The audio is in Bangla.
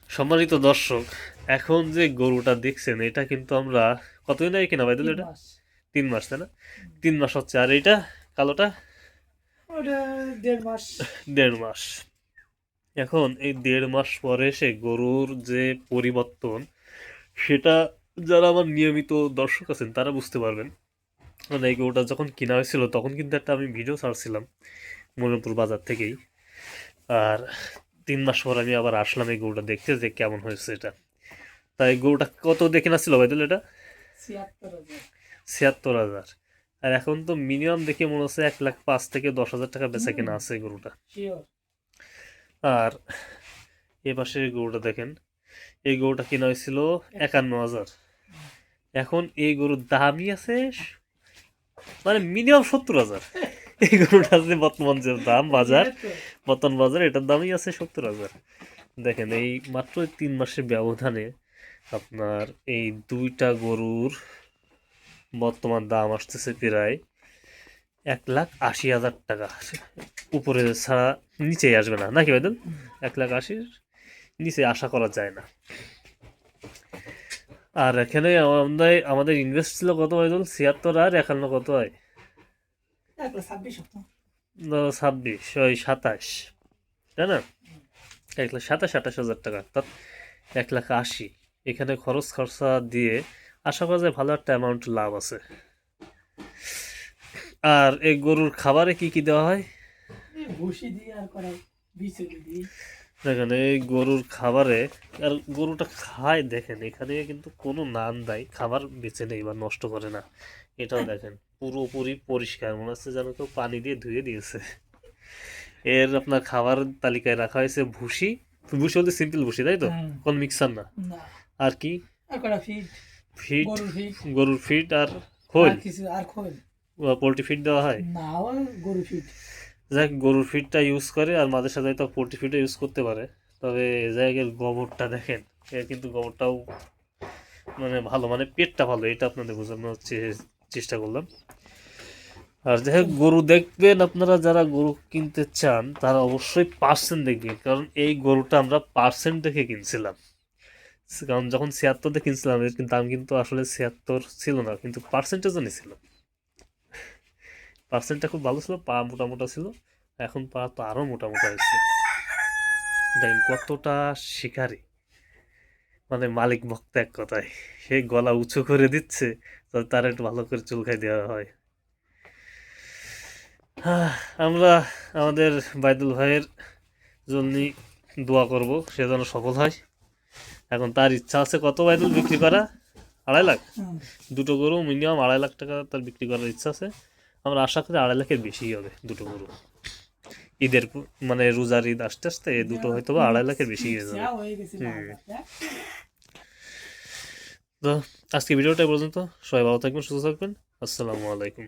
সম্মানিত দর্শক, এখন যে গরুটা দেখছেন এটা কিন্তু আমরা কতদিন আগে কিনা বাইদুল? তিন এটা মাস 3 মাস, তাই না? 3 মাস হচ্ছে। আর এটা কালোটা ওটা 1.5 মাস। 1.5 মাস। এখন এই 1.5 মাস পরে এসে গরুর যে পরিবর্তন, সেটা যারা আমার নিয়মিত দর্শক আছেন তারা বুঝতে পারবেন। মানে এই গরুটা যখন কিনা হয়েছিল তখন কিন্তু একটা আমি ভিডিও ছাড়ছিলাম মনিপুর বাজার থেকেই। আর 3 মাস পর আমি আবার আসলাম এই গরুটা দেখতে যে কেমন হয়েছে এটা। তাই গরুটা কত দেখে না ছিল বাইদুল এটা? 76,000। 76,000। আর এখন তো মিনিমাম দেখে মনে হচ্ছে 1,05,000 থেকে 10,000 টাকা বেচা হুম, কেনা আছে এই গরুটা। শিওর। আর এ পাশে এই গরুটা দেখেন, এই গরুটা কেনা হয়েছিল 51,000। এখন এই গরুর দামই আছে মানে মিনিমাম 70,000। এই গরুটা আছে বর্তমান যে দাম বাজার, তো বর্তমান বাজার এটার দামই আছে 70,000। দেখেন এই মাত্র 3 মাসের ব্যবধানে আপনার এই দুইটা গরুর বর্তমান দাম আসতেছে প্রায় 1,80,000 টাকা। উপরে ছাড়া নিচেই আসবে না, নাকি ভাইদুল? 1,80,000 নিচে আশা করা যায় না। আর এখানে আমাদের আমাদের ইনভেস্ট ছিল কত ভাইদুল? 76, আর একান্ন কত হয়? 1,26 হতো। 26, ওই 27, তাই না? 1,27,000 28,000 টাকা, অর্থাৎ 1,80,000। এখানে খরচ খরচা দিয়ে আশা করা যায় ভালো একটা অ্যামাউন্ট লাভ আছে। আর এই গরুর খাবারে কি কি দেওয়া হয়? ভুসি দিয়ে আর করা বিচুলি দিয়ে। দেখেন এই গরুর খাবারে, আর গরুটা খায় দেখেন, এখানে কিন্তু কোনো নান দেয়, খাবার বেঁচে নেই বা নষ্ট করে না। এটাও দেখেন পুরোপুরি পরিষ্কার, মনে হচ্ছে যেন কেউ পানি দিয়ে ধুয়ে দিয়েছে। এর আপনার খাবার তালিকায় রাখা হয়েছে ভুসি। ভুসি বলতে সিম্পল ভুসি, তাই তো? হুম, কোন মিক্সার না। না, আর কি? আর করা ফিট, ফিট, গরুর ফিট, গরুর ফিট আর খোল, আর কিছু আর খোল। পোলট্রি ফিট দেওয়া হয়। না, ও গরুর ফিট। যাক, গরুর ফিডটা ইউজ করে আর মাঝে সাঝে তো পোলট্রি ফিডও ইউজ করতে পারে। তবে জায়গার গোবরটা দেখেন, এর কিন্তু গোবরটাও মানে ভালো, মানে পেটটা ভালো, এটা আপনাদের বোঝানোর হচ্ছে চেষ্টা করলাম। আর যাই হোক, গরু দেখবেন আপনারা যারা গরু কিনতে চান তারা অবশ্যই পার্সেন্ট দেখবেন, কারণ এই গরুটা আমরা পার্সেন্ট দেখে কিনছিলাম। কারণ যখন 76 দিয়ে কিনছিলাম এর কিন্তু দাম কিন্তু আসলে 76 ছিল না, কিন্তু পার্সেন্টেজও নিছিল। পার্সেন্টটা খুব ভালো ছিল, পা মোটা মোটা ছিল। এখন পা তো আরো মোটা মোটা হয়েছে। দেখেন কতটা শিকারী, মানে মালিক ভক্ত এক কথায়। সে গলা উঁচু করে দিচ্ছে তো তার একটু ভালো করে চুলকাই দেওয়া হয়। আহ, আমরা আমাদের বাইদুল ভাইয়ের জন্য দোয়া করব, সে যেন সফল হয়। এখন তার ইচ্ছা আছে কত বাইদুল বিক্রি করা? 2.5 লাখ। হুম, দুটো গরু মিনিমাম 2.5 লাখ টাকা তার বিক্রি করার ইচ্ছা আছে। আমরা আশা করি 2.5 লাখের বেশিই হবে দুটো গরু। ঈদের মানে রোজার ঈদ আসতে আসতে এই দুটো হয়তো বা 2.5 লাখের বেশি হয়ে যাবে। হয়ে গেছে হুম। বাজার। তো আজকে ভিডিওটা এই পর্যন্ত। সবাই ভালো থাকবেন, সুস্থ থাকবেন। আসসালামু আলাইকুম।